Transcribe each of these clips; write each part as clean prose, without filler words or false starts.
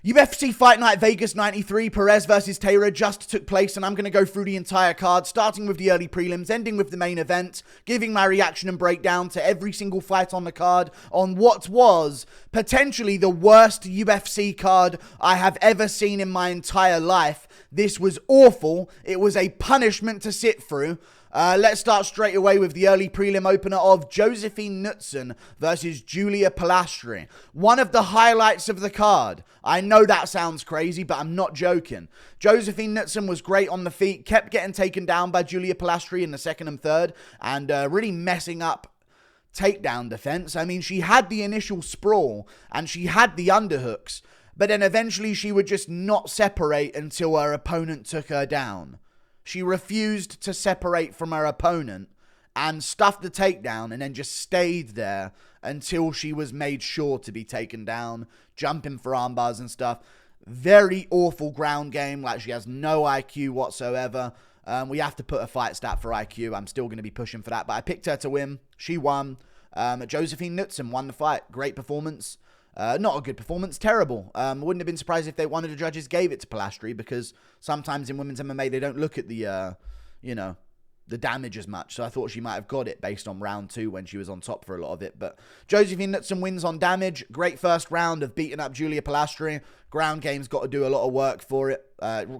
UFC Fight Night Vegas 93, Perez versus Taira just took place, and I'm going to go through the entire card, starting with the early prelims, ending with the main event, giving my reaction and breakdown to every single fight on the card on what was potentially the worst UFC card I have ever seen in my entire life. This was awful. It was a punishment to sit through. Let's start straight away with the early prelim opener of Josefine Knutsson versus Julia Polastri. One of the highlights of the card. I know that sounds crazy, but I'm not joking. Josefine Knutsson was great on the feet, kept getting taken down by Julia Polastri in the second and third, and really messing up takedown defense. I mean, she had the initial sprawl, and she had the underhooks, but then eventually she would just not separate until her opponent took her down. She refused to separate from her opponent and stuffed the takedown and then just stayed there until she was made sure to be taken down, jumping for arm bars and stuff. Very awful ground game. Like, she has no IQ whatsoever. We have to put a fight stat for IQ. I'm still going to be pushing for that, but I picked her to win. She won. Josefine Knutsson won the fight. Great performance. Not a good performance, terrible. Wouldn't have been surprised if one of the judges gave it to Polastri, because sometimes in women's MMA they don't look at the, the damage as much. So I thought she might have got it based on round 2 when she was on top for a lot of it. But Josefine Knutsson wins on damage. Great first round of beating up Julia Polastri. Ground game's got to do a lot of work for it.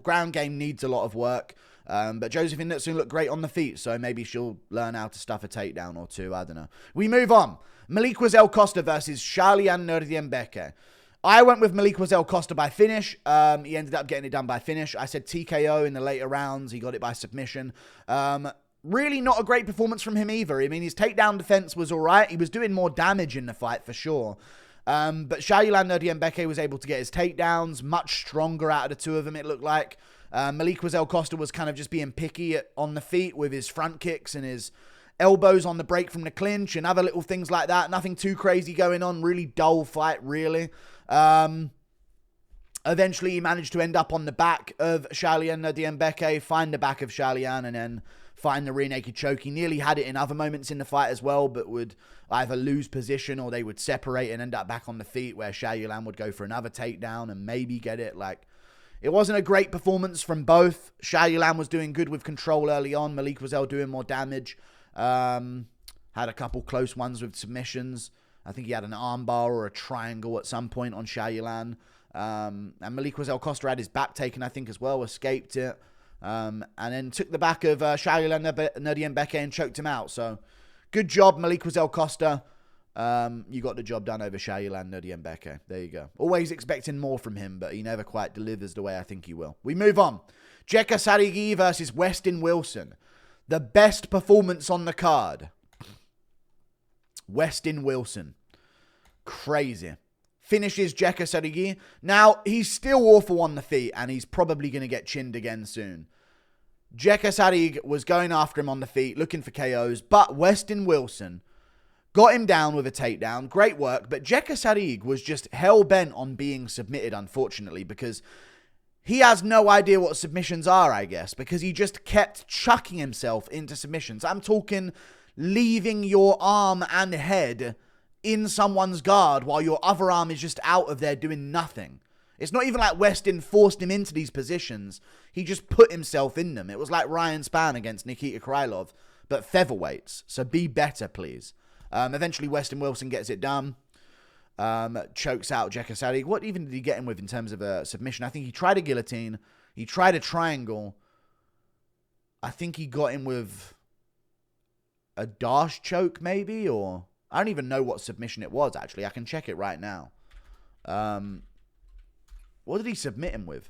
Ground game needs a lot of work. But Josefine Knutsson looked great on the feet, so maybe she'll learn how to stuff a takedown or two. I don't know. We move on. Melquizael Costa versus Shayilan Nuerdanbieke. I went with Melquizael Costa by finish. He ended up getting it done by finish. I said TKO in the later rounds. He got it by submission. Really not a great performance from him either. I mean, his takedown defense was all right. He was doing more damage in the fight for sure. But Shayilan Nuerdanbieke was able to get his takedowns. Much stronger out of the two of them, it looked like. Melquizael Costa was kind of just being picky on the feet with his front kicks and his elbows on the break from the clinch and other little things like that. Nothing too crazy going on. Really dull fight, really. Eventually, he managed to end up on the back of Shayilan Nuerdanbieke, find the back of Shayilan, and then find the rear naked choke. He nearly had it in other moments in the fight as well, but would either lose position or they would separate and end up back on the feet, where Shayilan would go for another takedown and maybe get it. It wasn't a great performance from both. Shayilan was doing good with control early on. Melquizael doing more damage. Had a couple close ones with submissions. I think he had an armbar or a triangle at some point on Shayilan. And Melquizael Costa had his back taken, I think, as well. Escaped it. And then took the back of Shayilan Nuerdanbieke and choked him out. So, good job, Melquizael Costa. You got the job done over Shayilan Nuerdanbieke. There you go. Always expecting more from him, but he never quite delivers the way I think he will. We move on. Jeka Saragih versus Westin Wilson. The best performance on the card. Westin Wilson. Crazy. Finishes Jeka Saragih. Now, he's still awful on the feet, and he's probably going to get chinned again soon. Jeka Saragih was going after him on the feet, looking for KOs, but Westin Wilson got him down with a takedown. Great work, but Jeka Saragih was just hell-bent on being submitted, unfortunately, because he has no idea what submissions are, I guess, because he just kept chucking himself into submissions. I'm talking leaving your arm and head in someone's guard while your other arm is just out of there doing nothing. It's not even like Westin forced him into these positions. He just put himself in them. It was like Ryan Spann against Nikita Krylov, but featherweights. So be better, please. Eventually, Westin Wilson gets it done. Chokes out Jeka Saragih. What even did he get him with in terms of a submission? I think he tried a guillotine. He tried a triangle. I think he got him with a dash choke, maybe, or I don't even know what submission it was, actually. I can check it right now. What did he submit him with?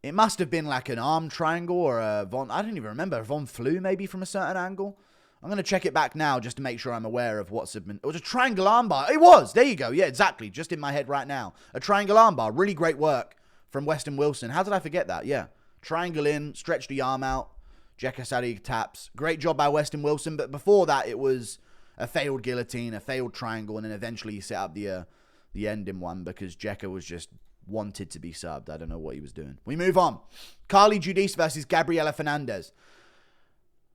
It must have been like an arm triangle or a Von... I don't even remember. A Von Flue, maybe, from a certain angle. I'm going to check it back now just to make sure I'm aware of what submission... It was a triangle armbar. It was! There you go. Yeah, exactly. Just in my head right now. A triangle armbar. Really great work from Westin Wilson. How did I forget that? Yeah. Triangle in, stretch the arm out. Jeka Saragih taps. Great job by Westin Wilson. But before that, it was a failed guillotine, a failed triangle, and then eventually he set up the end in one because Jeka was just wanted to be subbed. I don't know what he was doing. We move on. Carli Judice versus Gabriella Fernandes.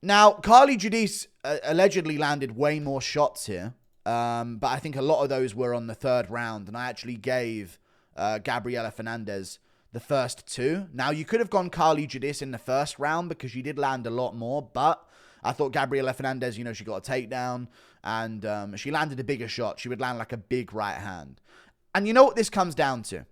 Now, Carli Judice allegedly landed way more shots here. But I think a lot of those were on the third round, and I actually gave Gabriella Fernandes the first two. Now, you could have gone Carli Judice in the first round because she did land a lot more, but I thought Gabriella Fernandes, she got a takedown, and she landed a bigger shot. She would land like a big right hand. And you know what this comes down to?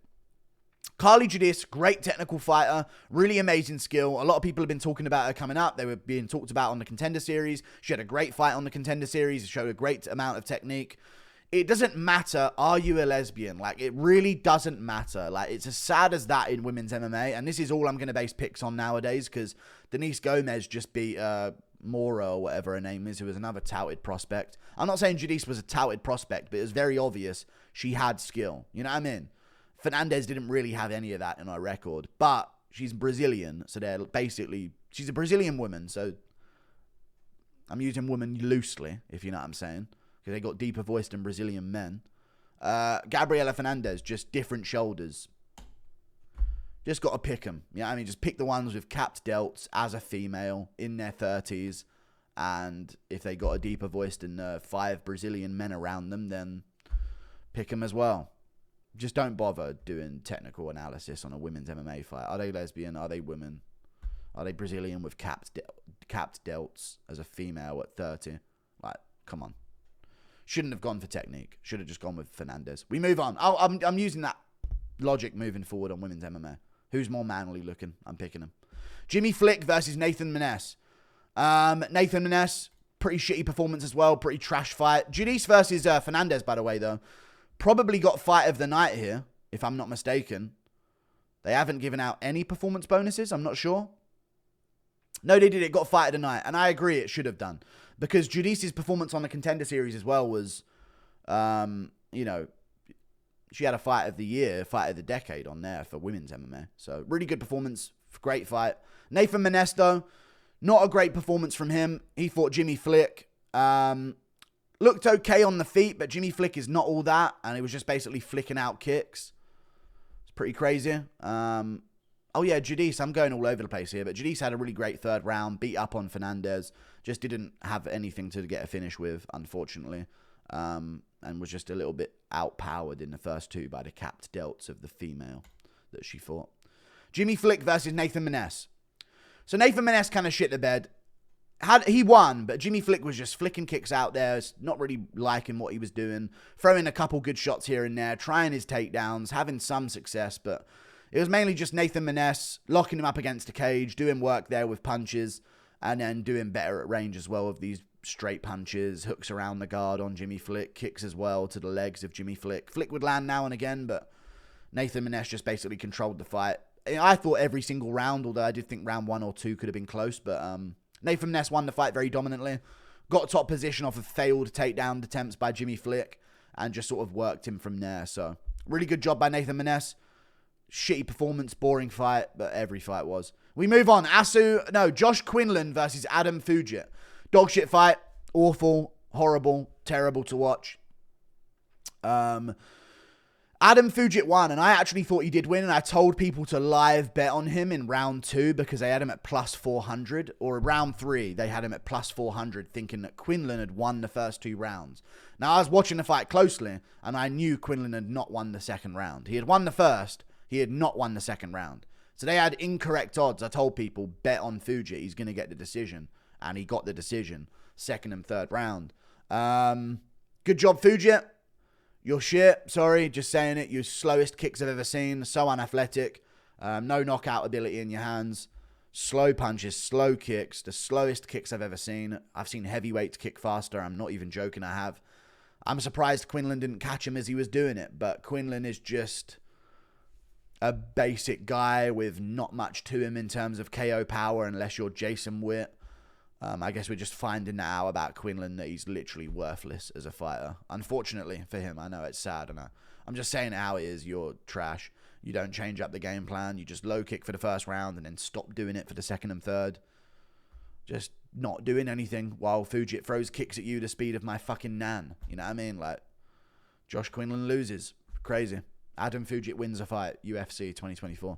Carli Judice, great technical fighter, really amazing skill. A lot of people have been talking about her coming up. They were being talked about on the Contender Series. She had a great fight on the Contender Series. It showed a great amount of technique. It doesn't matter, are you a lesbian? Like, it really doesn't matter. Like, it's as sad as that in women's MMA. And this is all I'm going to base picks on nowadays because Denise Gomez just beat Mora or whatever her name is, who was another touted prospect. I'm not saying Judice was a touted prospect, but it was very obvious she had skill. You know what I mean? Fernandes didn't really have any of that in her record, but she's Brazilian, so they're basically, she's a Brazilian woman, so I'm using woman loosely, if you know what I'm saying, because they got deeper voice than Brazilian men. Gabriella Fernandes, just different shoulders. Just got to pick them. You know what I mean? Just pick the ones with capped delts as a female in their 30s, and if they got a deeper voice than 5 Brazilian men around them, then pick them as well. Just don't bother doing technical analysis on a women's MMA fight. Are they lesbian? Are they women? Are they Brazilian with capped delts as a female at 30? Like, come on. Shouldn't have gone for technique. Should have just gone with Fernandes. We move on. I'm using that logic moving forward on women's MMA. Who's more manly looking? I'm picking him. Jimmy Flick versus Nathan Maness. Nathan Maness, pretty shitty performance as well. Pretty trash fight. Judice versus Fernandes, by the way, though. Probably got fight of the night here, if I'm not mistaken. They haven't given out any performance bonuses. I'm not sure. No, they did. It got fight of the night. And I agree it should have done. Because Judice's performance on the Contender Series as well was, she had a fight of the year, fight of the decade on there for women's MMA. So, really good performance. Great fight. Nathan Maness, though, not a great performance from him. He fought Jimmy Flick. Looked okay on the feet, but Jimmy Flick is not all that. And he was just basically flicking out kicks. It's pretty crazy. Judice, I'm going all over the place here. But Judice had a really great third round. Beat up on Fernandes. Just didn't have anything to get a finish with, unfortunately. And was just a little bit outpowered in the first two by the capped delts of the female that she fought. Jimmy Flick versus Nathan Maness. So Nathan Maness kind of shit the bed. He won, but Jimmy Flick was just flicking kicks out there, not really liking what he was doing, throwing a couple good shots here and there, trying his takedowns, having some success, but it was mainly just Nathan Maness locking him up against the cage, doing work there with punches, and then doing better at range as well with these straight punches, hooks around the guard on Jimmy Flick, kicks as well to the legs of Jimmy Flick. Flick would land now and again, but Nathan Maness just basically controlled the fight. I thought every single round, although I did think round 1 or 2 could have been close, but Nathan Maness won the fight very dominantly. Got top position off of failed takedown attempts by Jimmy Flick and just sort of worked him from there. So, really good job by Nathan Maness. Shitty performance, boring fight, but every fight was. We move on. Josh Quinlan versus Adam Fugitt. Dog shit fight. Awful, horrible, terrible to watch. Adam Fugitt won, and I actually thought he did win, and I told people to live bet on him in round 2 because they had him at plus 400, or round 3, they had him at plus 400, thinking that Quinlan had won the first 2 rounds. Now, I was watching the fight closely, and I knew Quinlan had not won the second round. He had won the first, he had not won the second round. So they had incorrect odds. I told people, bet on Fugitt, he's going to get the decision, and he got the decision, second and third round. Good job, Fugitt. You're shit. Sorry, just saying it. Your slowest kicks I've ever seen. So unathletic. No knockout ability in your hands. Slow punches, slow kicks. The slowest kicks I've ever seen. I've seen heavyweights kick faster. I'm not even joking, I have. I'm surprised Quinlan didn't catch him as he was doing it. But Quinlan is just a basic guy with not much to him in terms of KO power unless you're Jason Witt. I guess we're just finding out about Quinlan that he's literally worthless as a fighter. Unfortunately for him, I know it's sad, and I'm just saying how it is. You're trash. You don't change up the game plan. You just low kick for the first round and then stop doing it for the second and third. Just not doing anything while Fugitt throws kicks at you the speed of my fucking nan. You know what I mean? Like, Josh Quinlan loses. Crazy. Adam Fugitt wins a fight, UFC 2024.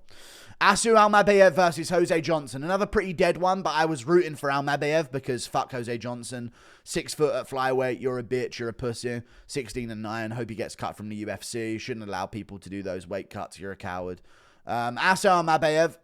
Asu Almabaev versus Jose Johnson. Another pretty dead one, but I was rooting for Almabaev because fuck Jose Johnson. 6 foot at flyweight, you're a bitch, you're a pussy. 16-9, hope he gets cut from the UFC. Shouldn't allow people to do those weight cuts, you're a coward. Asu Almabaev,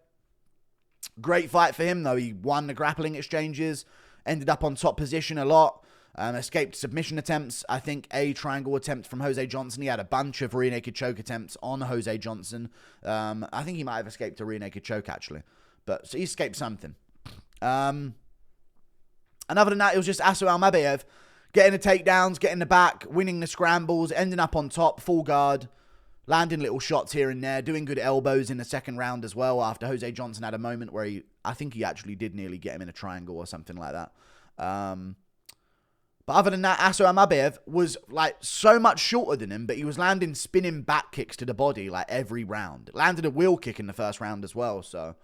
great fight for him though. He won the grappling exchanges, ended up on top position a lot. Escaped submission attempts. I think a triangle attempt from Jose Johnson. He had a bunch of rear naked choke attempts on Jose Johnson. I think he might have escaped a rear naked choke, actually. But so he escaped something. And other than that, it was just Asu Almabaev getting the takedowns, getting the back, winning the scrambles, ending up on top, full guard, landing little shots here and there, doing good elbows in the second round as well after Jose Johnson had a moment where I think he actually did nearly get him in a triangle or something like that. But other than that, Asu Almabaev was like so much shorter than him, but he was landing spinning back kicks to the body like every round. Landed a wheel kick in the first round as well, so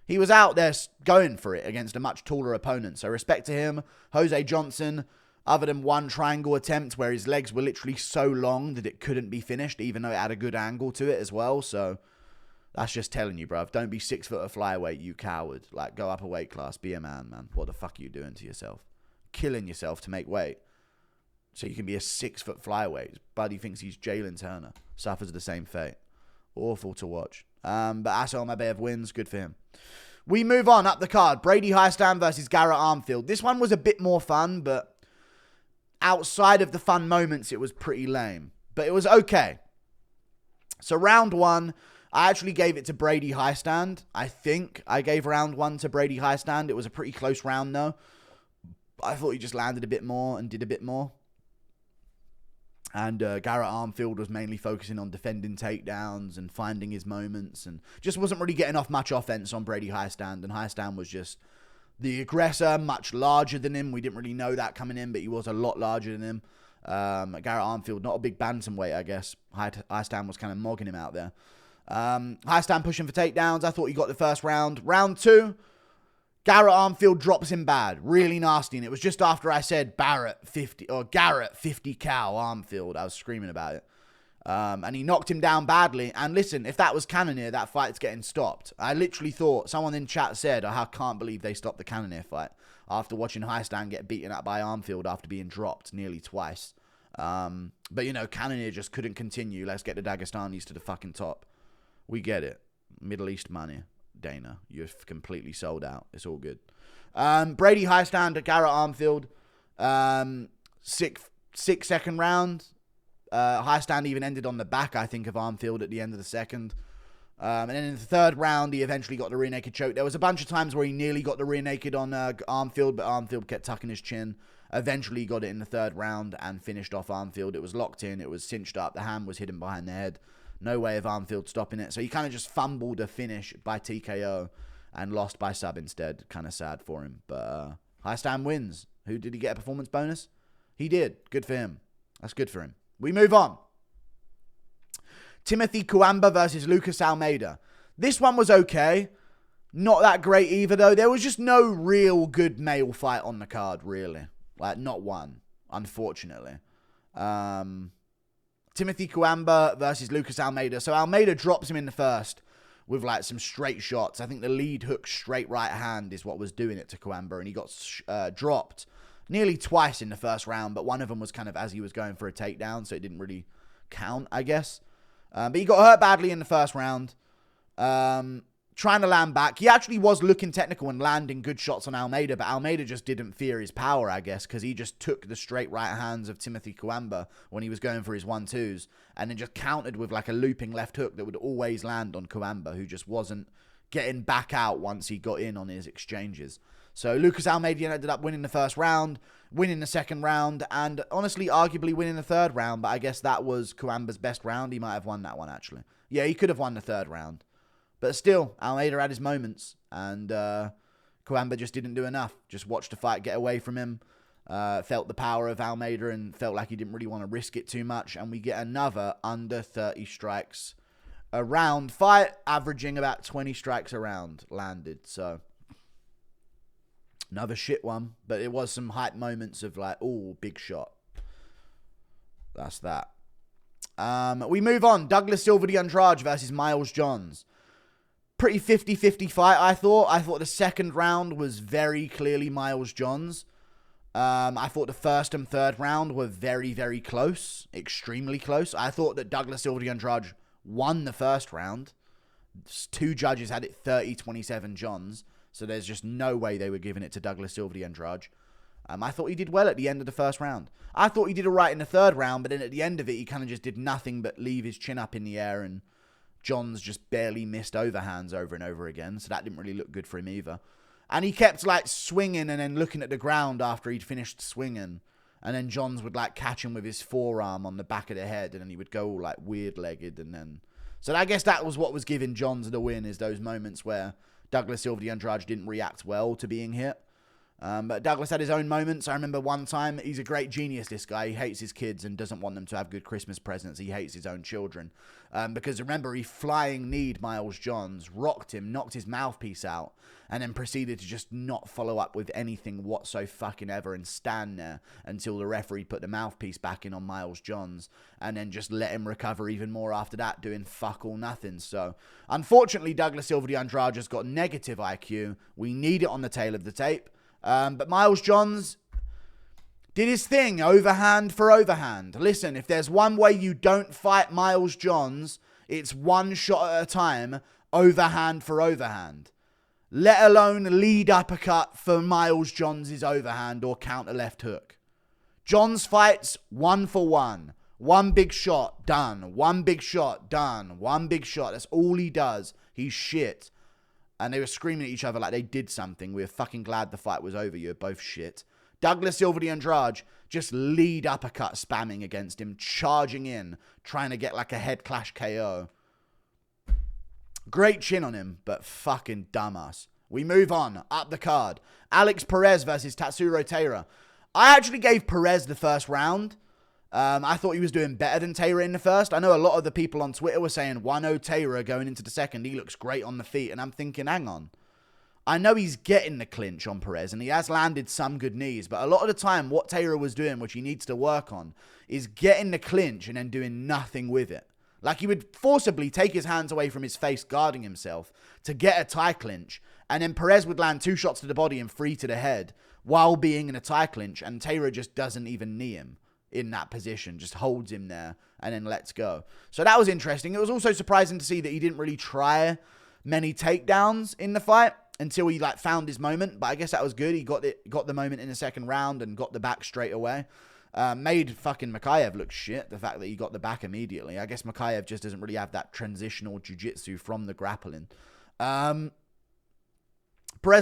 he was out there going for it against a much taller opponent. So respect to him. Jose Johnson, other than one triangle attempt where his legs were literally so long that it couldn't be finished, even though it had a good angle to it as well. So that's just telling you, bruv. Don't be 6 foot of flyweight, you coward. Like, go up a weight class. Be a man, man. What the fuck are you doing to yourself? Killing yourself to make weight so you can be a 6 foot flyweight. Buddy thinks he's Jalen Turner. Suffers the same fate. Awful to watch. But Asu Almabaev wins. Good for him. We move on up the card. Brady Hiestand versus Garrett Armfield. This one was a bit more fun, but outside of the fun moments, it was pretty lame. But it was okay. So round 1, I actually gave it to Brady Hiestand. I think I gave round 1 to Brady Hiestand. It was a pretty close round, though. I thought he just landed a bit more and did a bit more. And Garrett Armfield was mainly focusing on defending takedowns and finding his moments and just wasn't really getting off much offense on Brady Hiestand. And Hiestand was just the aggressor, much larger than him. We didn't really know that coming in, but he was a lot larger than him. Garrett Armfield, not a big bantamweight, I guess. Hiestand was kind of mogging him out there. Hiestand pushing for takedowns. I thought he got the first round. Round 2. Garrett Armfield drops him bad, really nasty, and it was just after I said Garrett 50 cow Armfield. I was screaming about it, and he knocked him down badly. And listen, if that was Cannonier, that fight's getting stopped. I literally thought someone in chat said, "I can't believe they stopped the Cannonier fight after watching Hiestand get beaten up by Armfield after being dropped nearly twice." But you know, Cannonier just couldn't continue. Let's get the Dagestanis to the fucking top. We get it, Middle East money. Dana, you've completely sold out. It's all good. Brady Hiestand at Garrett Armfield. 6-second round. Hiestand even ended on the back, I think, of Armfield at the end of the second. And then in the third round, he eventually got the rear naked choke. There was a bunch of times where he nearly got the rear naked on Armfield, but Armfield kept tucking his chin. Eventually, he got it in the third round and finished off Armfield. It was locked in. It was cinched up. The hand was hidden behind the head. No way of Armfield stopping it. So he kind of just fumbled a finish by TKO and lost by sub instead. Kind of sad for him. But Hiestand wins. Who did he get a performance bonus? He did. Good for him. That's good for him. We move on. Timothy Cuamba versus Lucas Almeida. This one was okay. Not that great either, though. There was just no real good male fight on the card, really. Like, not one, unfortunately. Timothy Cuamba versus Lucas Almeida. So Almeida drops him in the first with like some straight shots. I think the lead hook straight right hand is what was doing it to Cuamba. And he got dropped nearly twice in the first round. But one of them was kind of as he was going for a takedown. So it didn't really count, I guess. But he got hurt badly in the first round. Trying to land back. He actually was looking technical and landing good shots on Almeida, but Almeida just didn't fear his power, I guess, because he just took the straight right hands of Timothy Cuamba when he was going for his 1-2s, and then just countered with like a looping left hook that would always land on Cuamba, who just wasn't getting back out once he got in on his exchanges. So Lucas Almeida ended up winning the first round, winning the second round, and honestly, arguably winning the third round, but I guess that was Cuamba's best round. He might have won that one, actually. Yeah, he could have won the third round. But still, Almeida had his moments, and Cuamba just didn't do enough. Just watched the fight get away from him, felt the power of Almeida, and felt like he didn't really want to risk it too much. And we get another under 30 strikes a round fight, averaging about 20 strikes a round landed. So, another shit one. But it was some hype moments of like, oh, big shot. That's that. We move on. Douglas Silva de Andrade versus Miles Johns. Pretty 50-50 fight, I thought. I thought the second round was very clearly Miles Johns. I thought the first and third round were very, very close. Extremely close. I thought that Douglas Silva de Andrade won the first round. 2 judges had it 30-27 Johns. So there's just no way they were giving it to Douglas Silva de Andrade. I thought he did well at the end of the first round. I thought he did all right in the third round, but then at the end of it, he kind of just did nothing but leave his chin up in the air, and Johns just barely missed overhands over and over again, so that didn't really look good for him either. And he kept, like, swinging and then looking at the ground after he'd finished swinging, and then Johns would, like, catch him with his forearm on the back of the head, and then he would go all, like, weird-legged, and then... So I guess that was what was giving Johns the win, is those moments where Douglas Silva de Andrade didn't react well to being hit. But Douglas had his own moments. I remember one time, he's a great genius, this guy. He hates his kids and doesn't want them to have good Christmas presents. He hates his own children. Because remember, he flying kneed Miles Johns, rocked him, knocked his mouthpiece out, and then proceeded to just not follow up with anything whatsoever and stand there until the referee put the mouthpiece back in on Miles Johns, and then just let him recover even more after that, doing fuck all nothing. So, unfortunately, Douglas Silva de Andrade just got negative IQ. We need it on the tail of the tape. But Miles Johns did his thing, overhand for overhand. Listen, if there's one way you don't fight Miles Johns, it's one shot at a time, overhand for overhand. Let alone lead uppercut for Miles Johns' overhand or counter left hook. Johns fights 1 for 1. One big shot, done. One big shot, done. One big shot. That's all he does. He's shit. And they were screaming at each other like they did something. We were fucking glad the fight was over. You're both shit. Douglas Silva de Andrade just lead uppercut spamming against him, charging in, trying to get like a head clash KO. Great chin on him, but fucking dumbass. We move on, up the card. Alex Perez versus Tatsuro Taira. I actually gave Perez the first round. I thought he was doing better than Taira in the first. I know a lot of the people on Twitter were saying 1-0 Taira going into the second. He looks great on the feet. And I'm thinking, hang on. I know he's getting the clinch on Perez and he has landed some good knees. But a lot of the time, what Taira was doing, which he needs to work on, is getting the clinch and then doing nothing with it. Like he would forcibly take his hands away from his face, guarding himself to get a tie clinch. And then Perez would land 2 shots to the body and 3 to the head while being in a tie clinch. And Taira just doesn't even knee him in that position, just holds him there and then lets go. So that was interesting. It was also surprising to see that he didn't really try many takedowns in the fight until he like found his moment. But I guess that was good. He got the moment in the second round and got the back straight away. Made fucking Melquizael look shit, the fact that he got the back immediately. I guess Melquizael just doesn't really have that transitional jiu-jitsu from the grappling. Perez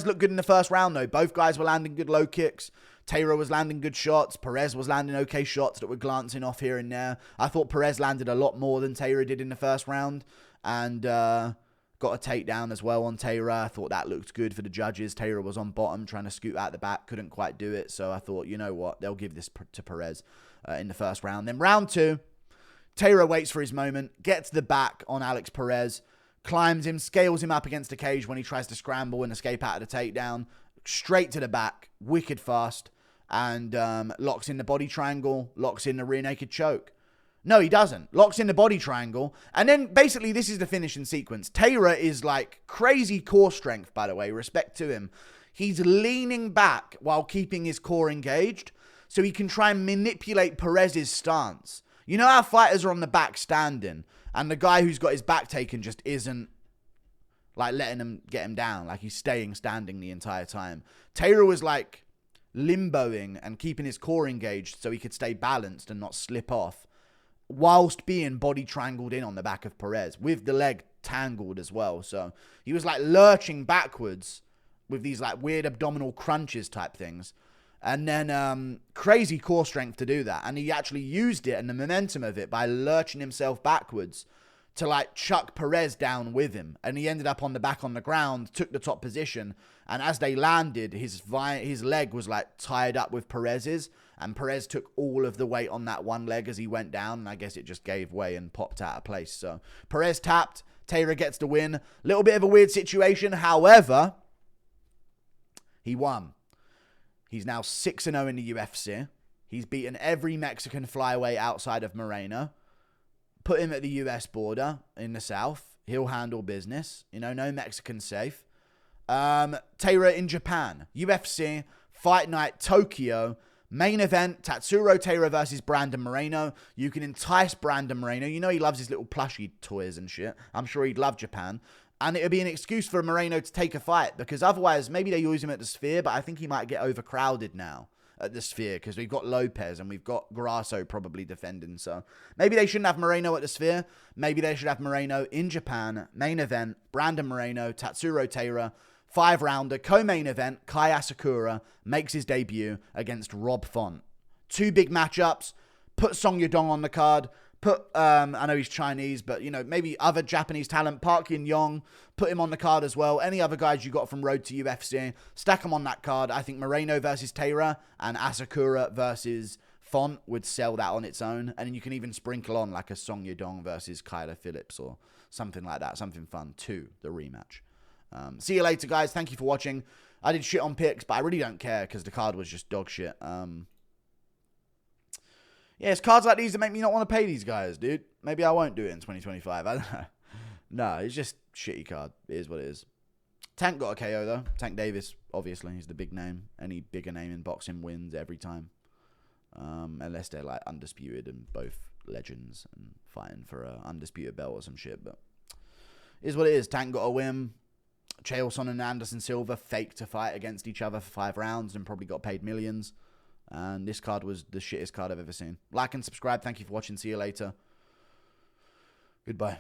looked good in the first round though. Both guys were landing good low kicks. Taira was landing good shots. Perez was landing okay shots that were glancing off here and there. I thought Perez landed a lot more than Taira did in the first round. And got a takedown as well on Taira. I thought that looked good for the judges. Taira was on bottom trying to scoot out the back. Couldn't quite do it. So I thought, you know what? They'll give this to Perez in the first round. Then round 2, Taira waits for his moment. Gets the back on Alex Perez. Climbs him. Scales him up against the cage when he tries to scramble and escape out of the takedown. Straight to the back. Wicked fast. And locks in the body triangle, locks in the rear naked choke. No, he doesn't. Locks in the body triangle. And then basically this is the finishing sequence. Taira is like crazy core strength, by the way. Respect to him. He's leaning back while keeping his core engaged so he can try and manipulate Perez's stance. You know how fighters are on the back standing and the guy who's got his back taken just isn't like letting him get him down. Like he's staying standing the entire time. Taira was like limboing and keeping his core engaged so he could stay balanced and not slip off whilst being body triangled in on the back of Perez with the leg tangled as well. So he was like lurching backwards with these like weird abdominal crunches type things. And then crazy core strength to do that. And he actually used it and the momentum of it by lurching himself backwards to like chuck Perez down with him. And he ended up on the back on the ground, took the top position. And as they landed, his leg was like tied up with Perez's. And Perez took all of the weight on that one leg as he went down. And I guess it just gave way and popped out of place. So Perez tapped. Taira gets the win. Little bit of a weird situation. However, he won. He's now 6-0 in the UFC. He's beaten every Mexican flyweight outside of Moreno. Put him at the US border in the south. He'll handle business. You know, no Mexican safe. Taira in Japan. UFC, Fight Night, Tokyo. Main event, Tatsuro Taira versus Brandon Moreno. You can entice Brandon Moreno. You know he loves his little plushie toys and shit. I'm sure he'd love Japan. And it would be an excuse for Moreno to take a fight, because otherwise, maybe they use him at the Sphere, but I think he might get overcrowded now at the Sphere, because we've got Lopez and we've got Grasso probably defending. So maybe they shouldn't have Moreno at the Sphere. Maybe they should have Moreno in Japan. Main event, Brandon Moreno, Tatsuro Taira. 5-rounder, co-main event, Kai Asakura makes his debut against Rob Font. 2 big matchups. Put Song Yadong on the card. Put, I know he's Chinese, but, you know, maybe other Japanese talent. Park Yin-yong, put him on the card as well. Any other guys you got from Road to UFC, stack them on that card. I think Moreno versus Taira and Asakura versus Font would sell that on its own. And then you can even sprinkle on like a Song Yadong versus Kyler Phillips or something like that. Something fun too, the rematch. See you later, guys. Thank you for watching. I did shit on picks, but I really don't care because the card was just dog shit. Yeah, it's cards like these that make me not want to pay these guys, dude. Maybe I won't do it in 2025. I don't know. No, it's just shitty card. It is what it is. Tank got a KO, though. Tank Davis, obviously. He's the big name. Any bigger name in boxing wins every time. Unless they're, like, undisputed and both legends and fighting for a undisputed belt or some shit. But it is what it is. Tank got a win. Chaelson and Anderson Silva faked to fight against each other for 5 rounds and probably got paid millions. And this card was the shittest card I've ever seen. Like and subscribe. Thank you for watching. See you later. Goodbye.